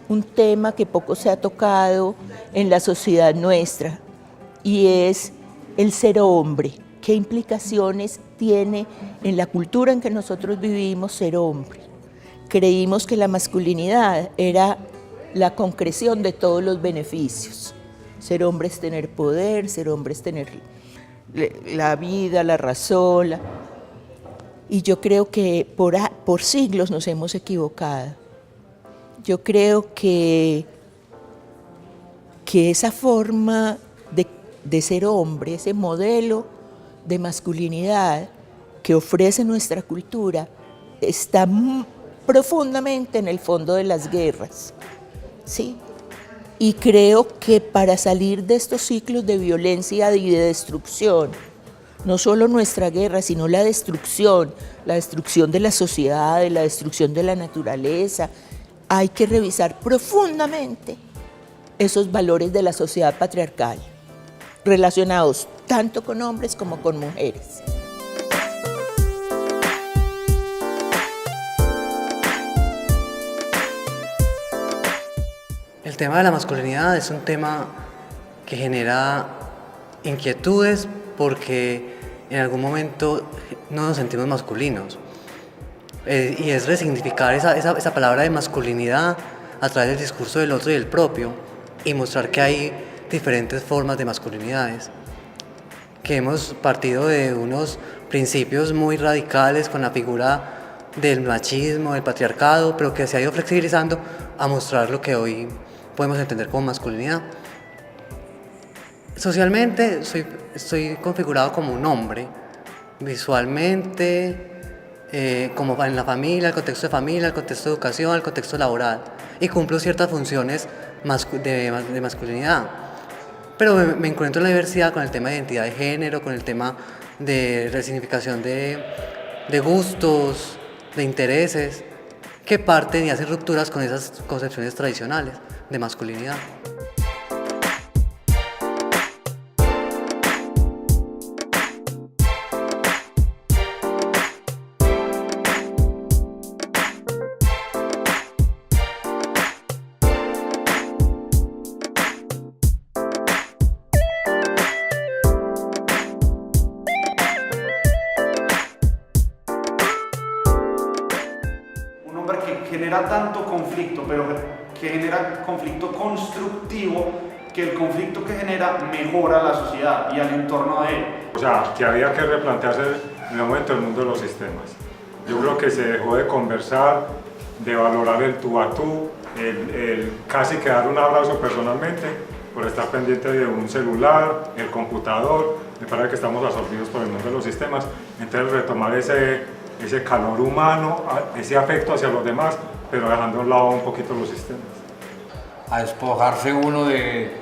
un tema que poco se ha tocado en la sociedad nuestra, y es el ser hombre. ¿Qué implicaciones tiene en la cultura en que nosotros vivimos ser hombre? Creímos que la masculinidad era la concreción de todos los beneficios. Ser hombre es tener poder, ser hombre es tener la vida, la razón. Y yo creo que por siglos nos hemos equivocado. Yo creo que esa forma de ser hombre, ese modelo de masculinidad que ofrece nuestra cultura, está profundamente en el fondo de las guerras, ¿sí? Y creo que para salir de estos ciclos de violencia y de destrucción, no solo nuestra guerra, sino la destrucción de la sociedad, la destrucción de la naturaleza, hay que revisar profundamente esos valores de la sociedad patriarcal, relacionados tanto con hombres como con mujeres. El tema de la masculinidad es un tema que genera inquietudes porque en algún momento no nos sentimos masculinos. Y es resignificar esa palabra de masculinidad a través del discurso del otro y del propio y mostrar que hay diferentes formas de masculinidades, que hemos partido de unos principios muy radicales con la figura del machismo, del patriarcado, pero que se ha ido flexibilizando a mostrar lo que hoy podemos entender como masculinidad. Socialmente estoy configurado como un hombre, visualmente, como en la familia, el contexto de familia, el contexto de educación, el contexto laboral, y cumplo ciertas funciones de masculinidad. Pero me encuentro en la diversidad con el tema de identidad de género, con el tema de resignificación de gustos, de intereses, que parten y hacen rupturas con esas concepciones tradicionales de masculinidad. Genera tanto conflicto, pero que genera conflicto constructivo, que el conflicto que genera mejora a la sociedad y al entorno de él. O sea, que había que replantearse en el momento el mundo de los sistemas. Yo creo que se dejó de conversar, de valorar el tú a tú, el casi que dar un abrazo personalmente por estar pendiente de un celular, el computador. Me parece que estamos absorbidos por el mundo de los sistemas. Entonces retomar ese calor humano, ese afecto hacia los demás, pero dejando a un lado un poquito los sistemas. A despojarse uno de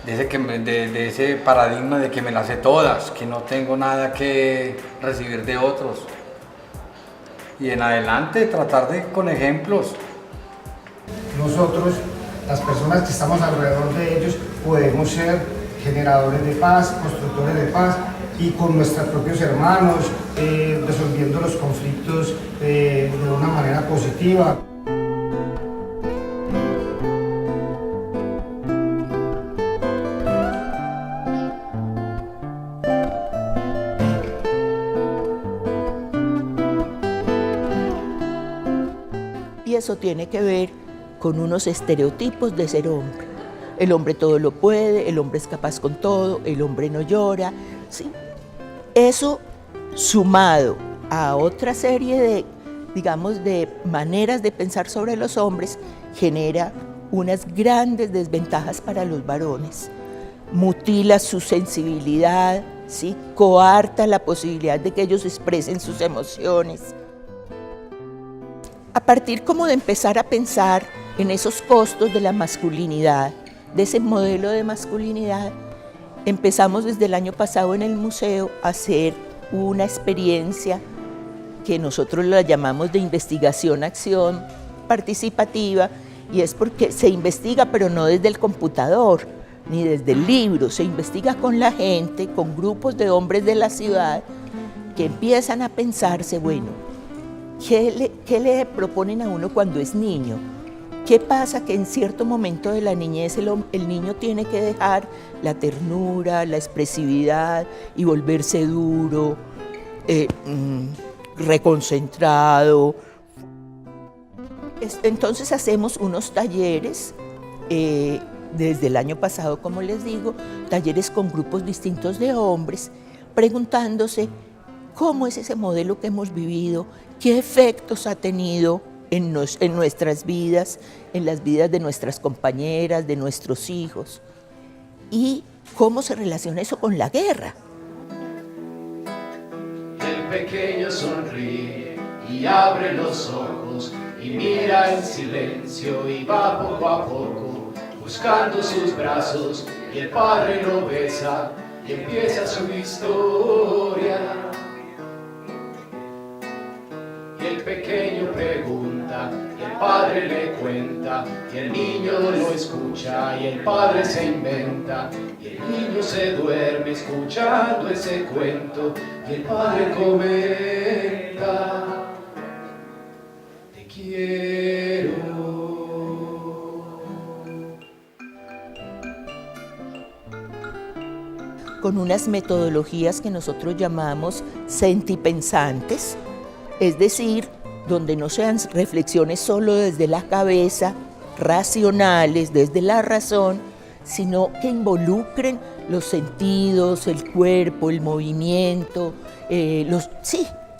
ese paradigma de que me las sé todas, que no tengo nada que recibir de otros. Y en adelante tratar con ejemplos. Nosotros, las personas que estamos alrededor de ellos, podemos ser generadores de paz, constructores de paz, y con nuestros propios hermanos, resolviendo los conflictos de una manera positiva. Y eso tiene que ver con unos estereotipos de ser hombre. El hombre todo lo puede, el hombre es capaz con todo, el hombre no llora, ¿sí? Eso sumado a otra serie de maneras de pensar sobre los hombres, genera unas grandes desventajas para los varones. Mutila su sensibilidad, ¿sí? Coarta la posibilidad de que ellos expresen sus emociones. A partir como de empezar a pensar en esos costos de la masculinidad, de ese modelo de masculinidad, empezamos desde el año pasado en el museo a hacer una experiencia que nosotros la llamamos de investigación-acción participativa, y es porque se investiga, pero no desde el computador ni desde el libro, se investiga con la gente, con grupos de hombres de la ciudad que empiezan a pensarse, bueno, ¿qué le proponen a uno cuando es niño? ¿Qué pasa? Que en cierto momento de la niñez el niño tiene que dejar la ternura, la expresividad y volverse duro, reconcentrado. Entonces hacemos unos talleres, desde el año pasado, como les digo, talleres con grupos distintos de hombres, preguntándose cómo es ese modelo que hemos vivido, qué efectos ha tenido en nuestras vidas, en las vidas de nuestras compañeras, de nuestros hijos, y cómo se relaciona eso con la guerra. El pequeño sonríe y abre los ojos y mira en silencio y va poco a poco buscando sus brazos, y el padre lo besa y empieza su historia. Y el pequeño pregunta, y el padre le cuenta, y el niño lo escucha, y el padre se inventa, y el niño se duerme escuchando ese cuento, y el padre comenta, te quiero. Con unas metodologías que nosotros llamamos sentipensantes, es decir, donde no sean reflexiones solo desde la cabeza, racionales, desde la razón, sino que involucren los sentidos, el cuerpo, el movimiento, que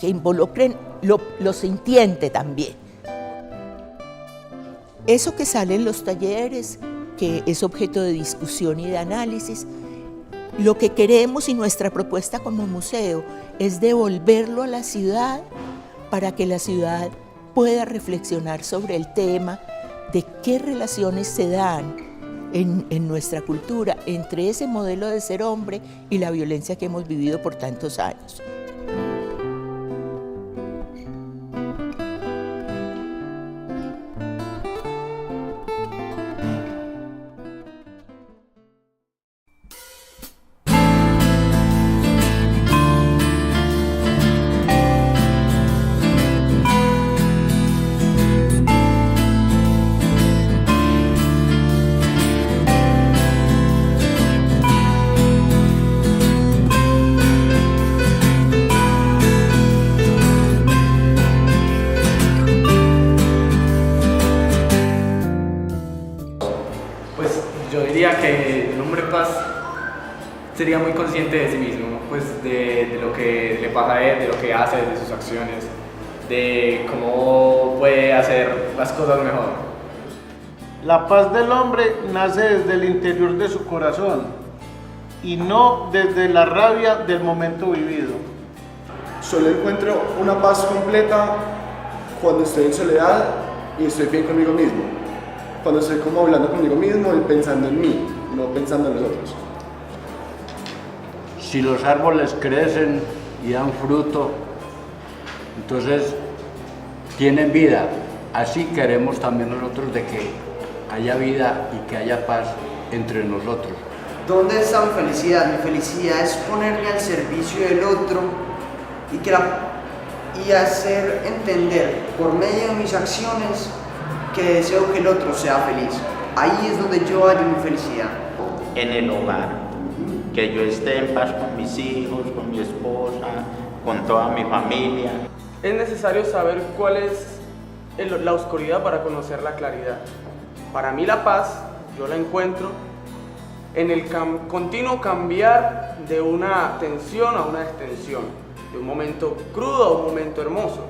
involucren lo sintiente también. Eso que sale en los talleres, que es objeto de discusión y de análisis, lo que queremos y nuestra propuesta como museo es devolverlo a la ciudad para que la ciudad pueda reflexionar sobre el tema de qué relaciones se dan en nuestra cultura entre ese modelo de ser hombre y la violencia que hemos vivido por tantos años. Yo diría que el hombre paz sería muy consciente de sí mismo, pues de lo que le pasa a él, de lo que hace, de sus acciones, de cómo puede hacer las cosas mejor. La paz del hombre nace desde el interior de su corazón y no desde la rabia del momento vivido. Solo encuentro una paz completa cuando estoy en soledad y estoy bien conmigo mismo. Cuando estoy como hablando conmigo mismo y pensando en mí, no pensando en los otros. Si los árboles crecen y dan fruto, entonces tienen vida. Así queremos también nosotros de que haya vida y que haya paz entre nosotros. ¿Dónde está mi felicidad? Mi felicidad es ponerme al servicio del otro y hacer entender por medio de mis acciones que deseo que el otro sea feliz. Ahí es donde yo hallo mi felicidad. En el hogar, que yo esté en paz con mis hijos, con mi esposa, con toda mi familia. Es necesario saber cuál es la oscuridad para conocer la claridad. Para mí la paz, yo la encuentro en el continuo cambiar de una tensión a una extensión, de un momento crudo a un momento hermoso.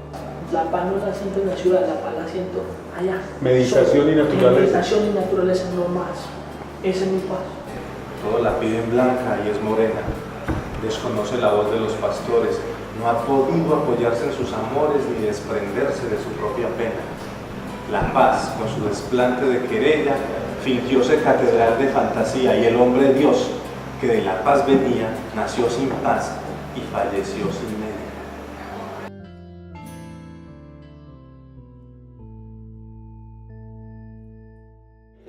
La paz no la siento en la ciudad, la paz la siento allá. Meditación y naturaleza. Meditación y naturaleza no más. Esa es mi paz. Todos la piden blanca y es morena. Desconoce la voz de los pastores. No ha podido apoyarse en sus amores ni desprenderse de su propia pena. La paz, con su desplante de querella, fingióse catedral de fantasía, y el hombre Dios, que de la paz venía, nació sin paz y falleció sin media.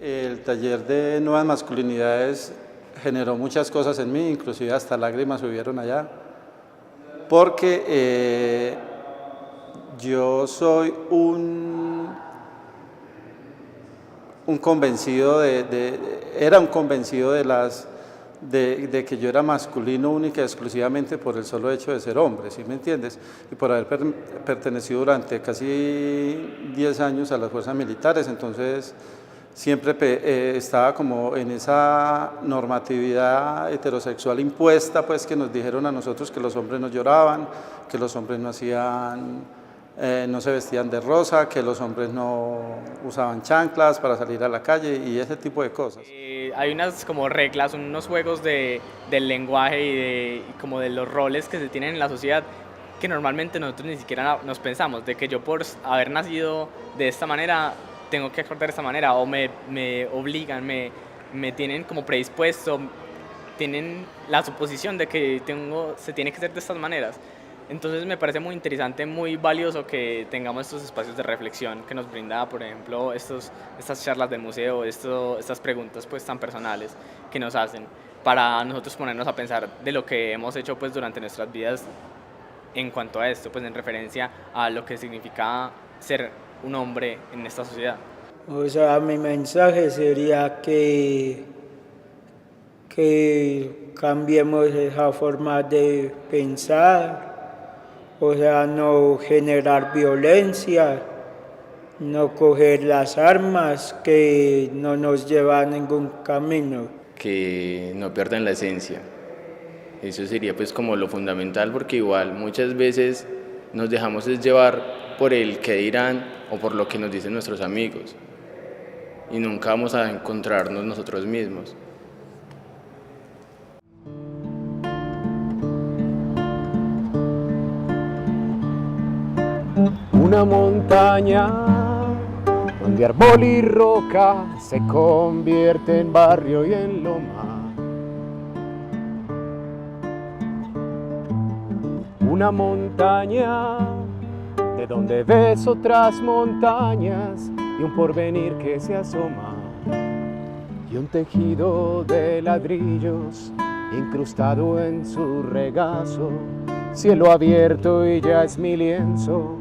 El taller de nuevas masculinidades generó muchas cosas en mí, inclusive hasta lágrimas hubieron allá, porque yo soy un un convencido era un convencido de que yo era masculino única y exclusivamente por el solo hecho de ser hombre, ¿sí me entiendes? Y por haber pertenecido durante casi 10 años a las fuerzas militares, entonces siempre estaba como en esa normatividad heterosexual impuesta, pues que nos dijeron a nosotros que los hombres no lloraban, que los hombres no se vestían de rosa, que los hombres no usaban chanclas para salir a la calle y ese tipo de cosas. Hay unas como reglas, unos juegos del lenguaje y como de los roles que se tienen en la sociedad que normalmente nosotros ni siquiera nos pensamos, de que yo por haber nacido de esta manera tengo que actuar de esta manera o me obligan, me tienen como predispuesto, tienen la suposición de que se tiene que ser de estas maneras. Entonces me parece muy interesante, muy valioso que tengamos estos espacios de reflexión que nos brinda, por ejemplo, estas charlas del museo, estas preguntas pues tan personales que nos hacen para nosotros ponernos a pensar de lo que hemos hecho pues durante nuestras vidas en cuanto a esto, pues en referencia a lo que significa ser un hombre en esta sociedad. O sea, mi mensaje sería que cambiemos esa forma de pensar. O sea, no generar violencia, no coger las armas que no nos llevan a ningún camino. Que no pierdan la esencia. Eso sería pues como lo fundamental, porque igual muchas veces nos dejamos llevar por el qué dirán o por lo que nos dicen nuestros amigos y nunca vamos a encontrarnos nosotros mismos. Una montaña donde árbol y roca se convierte en barrio y en loma. Una montaña de donde ves otras montañas y un porvenir que se asoma. Y un tejido de ladrillos incrustado en su regazo. Cielo abierto y ya es mi lienzo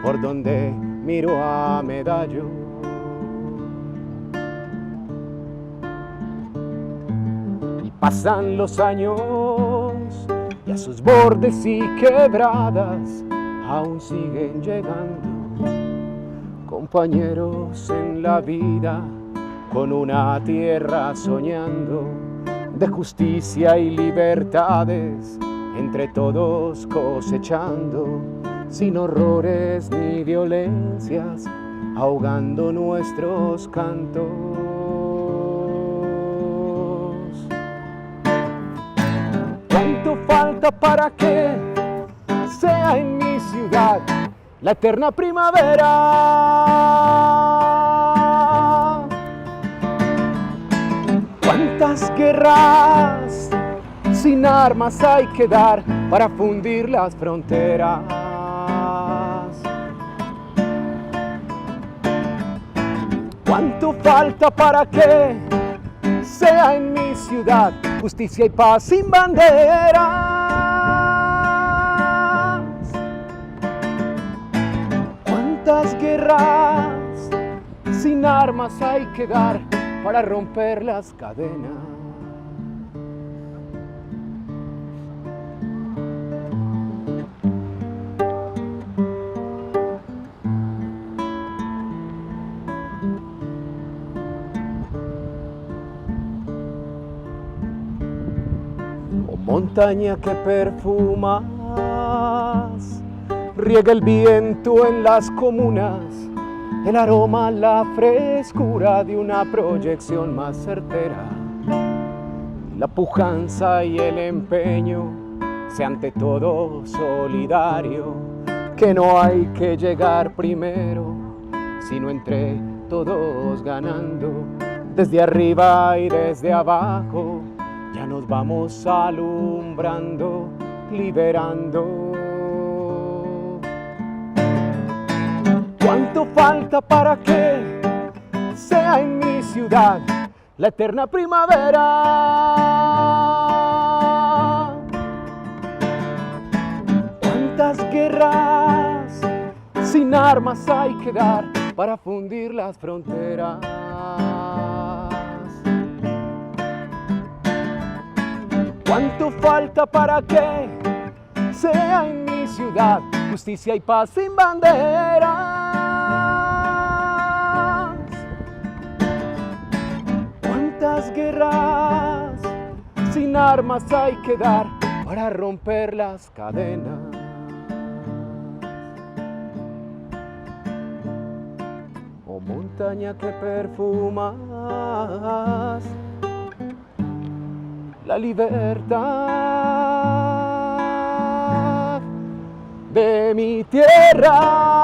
por donde miro a Medallo. Y pasan los años y a sus bordes y quebradas aún siguen llegando compañeros en la vida, con una tierra soñando de justicia y libertades, entre todos cosechando, sin horrores ni violencias, ahogando nuestros cantos. ¿Cuánto falta para que sea en mi ciudad la eterna primavera? ¿Cuántas guerras sin armas hay que dar para fundir las fronteras? ¿Cuánto falta para que sea en mi ciudad justicia y paz sin banderas? ¿Cuántas guerras sin armas hay que dar para romper las cadenas? Montaña que perfumas, riega el viento en las comunas, el aroma, la frescura de una proyección más certera. La pujanza y el empeño, sea ante todo solidario, que no hay que llegar primero, sino entre todos ganando, desde arriba y desde abajo. Ya nos vamos alumbrando, liberando. ¿Cuánto falta para que sea en mi ciudad la eterna primavera? ¿Cuántas guerras sin armas hay que dar para fundir las fronteras? ¿Cuánto falta para que sea en mi ciudad justicia y paz sin banderas? ¿Cuántas guerras sin armas hay que dar para romper las cadenas? Oh montaña que perfumas la libertad de mi tierra.